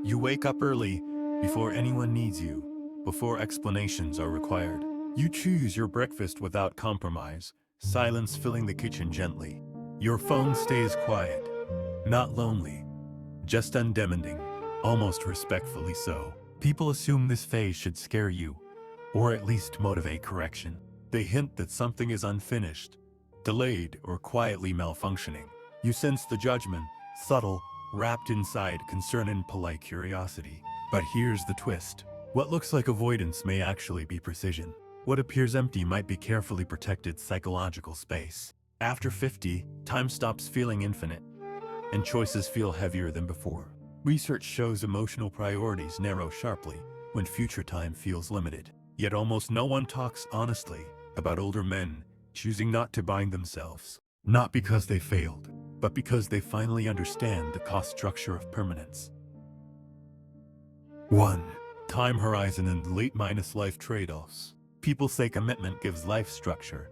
You wake up early, before anyone needs you, before explanations are required. You choose your breakfast without compromise, silence filling the kitchen gently. Your phone stays quiet, not lonely, just undemanding, almost respectfully so. People assume this phase should scare you, or at least motivate correction. They hint that something is unfinished, delayed, or quietly malfunctioning. You sense the judgment, subtle, wrapped inside concern and polite curiosity. But here's the twist. What looks like avoidance may actually be precision. What appears empty might be carefully protected psychological space. After 50, time stops feeling infinite, and choices feel heavier than before. Research shows emotional priorities narrow sharply when future time feels limited. Yet almost no one talks honestly about older men choosing not to bind themselves. Not because they failed, but because they finally understand the cost structure of permanence. 1. Time horizon and late-life trade-offs. People say commitment gives life structure,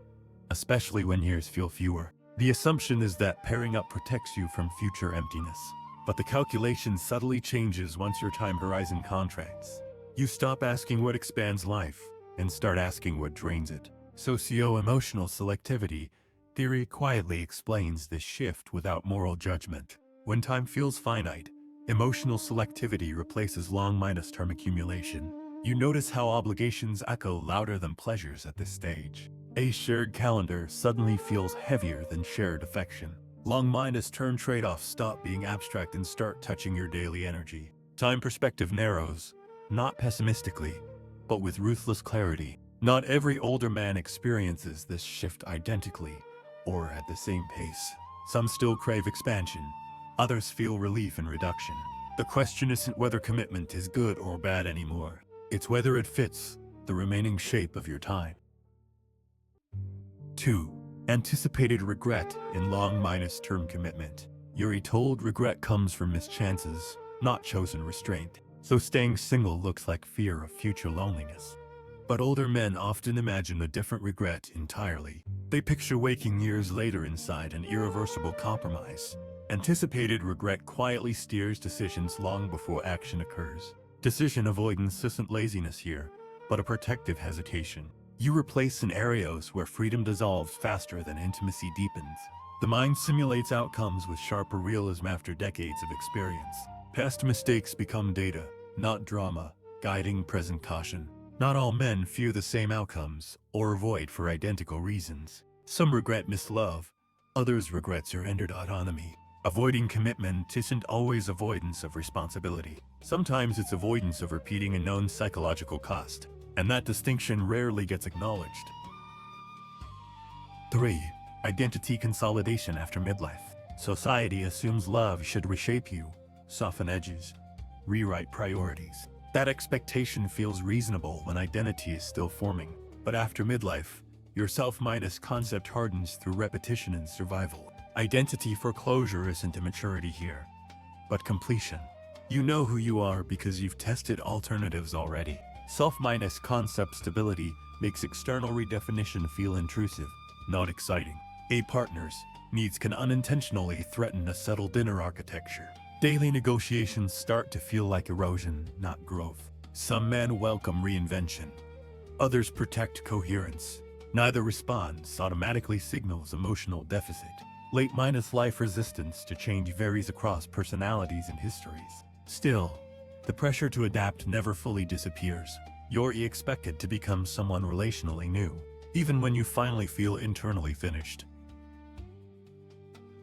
especially when years feel fewer. The assumption is that pairing up protects you from future emptiness. But the calculation subtly changes once your time horizon contracts. You stop asking what expands life and start asking what drains it. Socio-emotional selectivity theory quietly explains this shift without moral judgment. When time feels finite, emotional selectivity replaces long-term accumulation. You notice how obligations echo louder than pleasures at this stage. A shared calendar suddenly feels heavier than shared affection. Long-term trade-offs stop being abstract and start touching your daily energy. Time perspective narrows, not pessimistically, but with ruthless clarity. Not every older man experiences this shift identically or at the same pace. Some still crave expansion, others feel relief and reduction. The question isn't whether commitment is good or bad anymore. It's whether it fits the remaining shape of your time. 2. Anticipated regret in long-term commitment. You're told regret comes from mischances, not chosen restraint. So staying single looks like fear of future loneliness. But older men often imagine a different regret entirely. They picture waking years later inside an irreversible compromise. Anticipated regret quietly steers decisions long before action occurs. Decision avoidance isn't laziness here, but a protective hesitation. You replace scenarios where freedom dissolves faster than intimacy deepens. The mind simulates outcomes with sharper realism after decades of experience. Past mistakes become data, not drama, guiding present caution. Not all men fear the same outcomes or avoid for identical reasons. Some regret mislove, others regret surrendered autonomy. Avoiding commitment isn't always avoidance of responsibility. Sometimes it's avoidance of repeating a known psychological cost, and that distinction rarely gets acknowledged. 3. Identity consolidation after midlife. Society assumes love should reshape you, soften edges, rewrite priorities. That expectation feels reasonable when identity is still forming. But after midlife, your self-minus concept hardens through repetition and survival. Identity foreclosure isn't immaturity here, but completion. You know who you are because you've tested alternatives already. Self-minus concept stability makes external redefinition feel intrusive, not exciting. A partner's needs can unintentionally threaten a settled inner architecture. Daily negotiations start to feel like erosion, not growth. Some men welcome reinvention. Others protect coherence. Neither response automatically signals emotional deficit. Late-life resistance to change varies across personalities and histories. Still, the pressure to adapt never fully disappears. You're expected to become someone relationally new, even when you finally feel internally finished.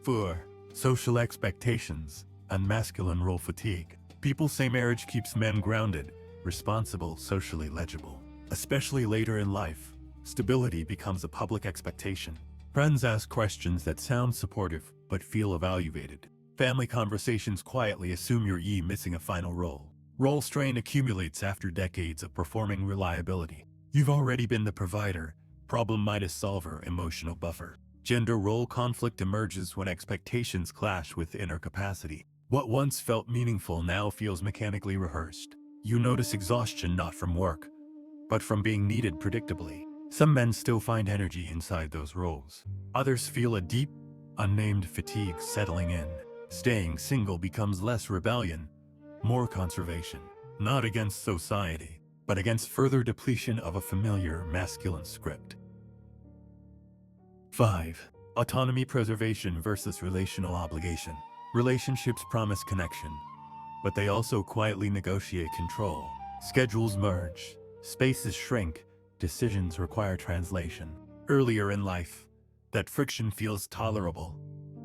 4. Social expectations and masculine role fatigue. People say marriage keeps men grounded, responsible, socially legible. Especially later in life, stability becomes a public expectation. Friends ask questions that sound supportive but feel evaluated. Family conversations quietly assume you're missing a final role. Role strain accumulates after decades of performing reliability. You've already been the provider, problem-solver, emotional buffer. Gender role conflict emerges when expectations clash with inner capacity. What once felt meaningful now feels mechanically rehearsed. You notice exhaustion not from work, but from being needed predictably. Some men still find energy inside those roles. Others feel a deep, unnamed fatigue settling in. Staying single becomes less rebellion, more conservation, not against society, but against further depletion of a familiar masculine script. 5. Autonomy preservation versus relational obligation. Relationships promise connection, but they also quietly negotiate control. Schedules merge, spaces shrink, decisions require translation. Earlier in life, that friction feels tolerable,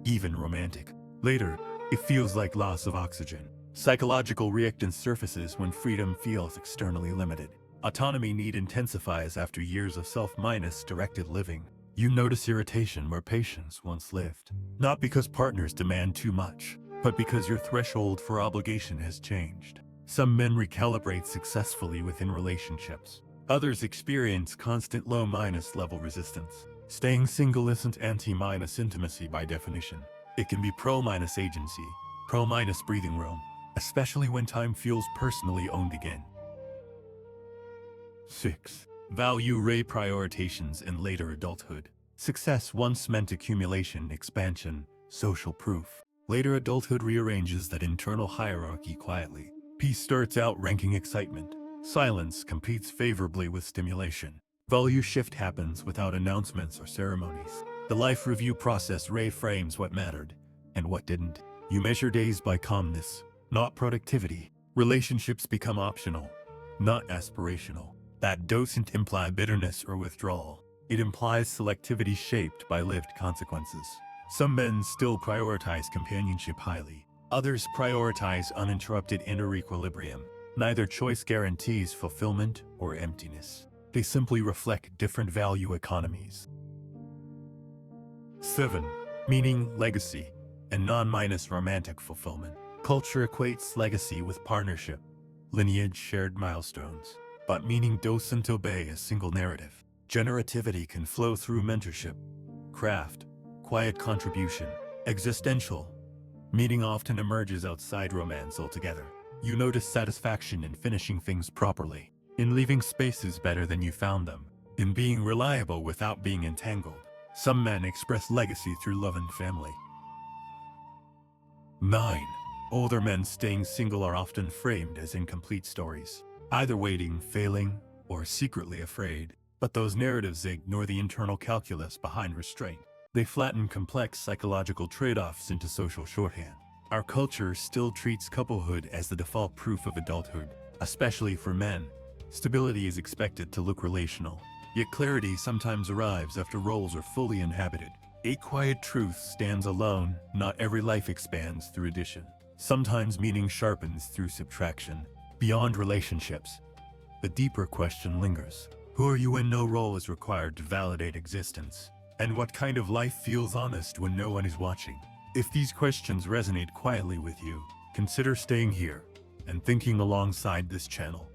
even romantic. Later, it feels like loss of oxygen. Psychological reactance surfaces when freedom feels externally limited. Autonomy need intensifies after years of self-directed living. You notice irritation where patience once lived. Not because partners demand too much, but because your threshold for obligation has changed. Some men recalibrate successfully within relationships. Others experience constant low-level resistance. Staying single isn't anti-intimacy by definition. It can be pro-agency, pro-breathing room, especially when time feels personally owned again. 6. Value reprioritizations in later adulthood. Success once meant accumulation, expansion, social proof. Later adulthood rearranges that internal hierarchy quietly. Peace starts outranking excitement. Silence competes favorably with stimulation. Value shift happens without announcements or ceremonies. The life review process reframes what mattered and what didn't. You measure days by calmness, not productivity. Relationships become optional, not aspirational. That doesn't imply bitterness or withdrawal. It implies selectivity shaped by lived consequences. Some men still prioritize companionship highly. Others prioritize uninterrupted inner equilibrium. Neither choice guarantees fulfillment or emptiness. They simply reflect different value economies. 7. Meaning, legacy, and non-romantic fulfillment. Culture equates legacy with partnership, lineage, shared milestones. But meaning doesn't obey a single narrative. Generativity can flow through mentorship, craft, quiet contribution, existential. Meaning often emerges outside romance altogether. You notice satisfaction in finishing things properly, in leaving spaces better than you found them, in being reliable without being entangled. Some men express legacy through love and family. 9. Older men staying single are often framed as incomplete stories, either waiting, failing, or secretly afraid. But those narratives ignore the internal calculus behind restraint. They flatten complex psychological trade-offs into social shorthand. Our culture still treats couplehood as the default proof of adulthood, especially for men. Stability is expected to look relational, yet clarity sometimes arrives after roles are fully inhabited. A quiet truth stands alone. Not every life expands through addition. Sometimes meaning sharpens through subtraction. Beyond relationships, the deeper question lingers. Who are you when no role is required to validate existence? And what kind of life feels honest when no one is watching? If these questions resonate quietly with you, consider staying here and thinking alongside this channel.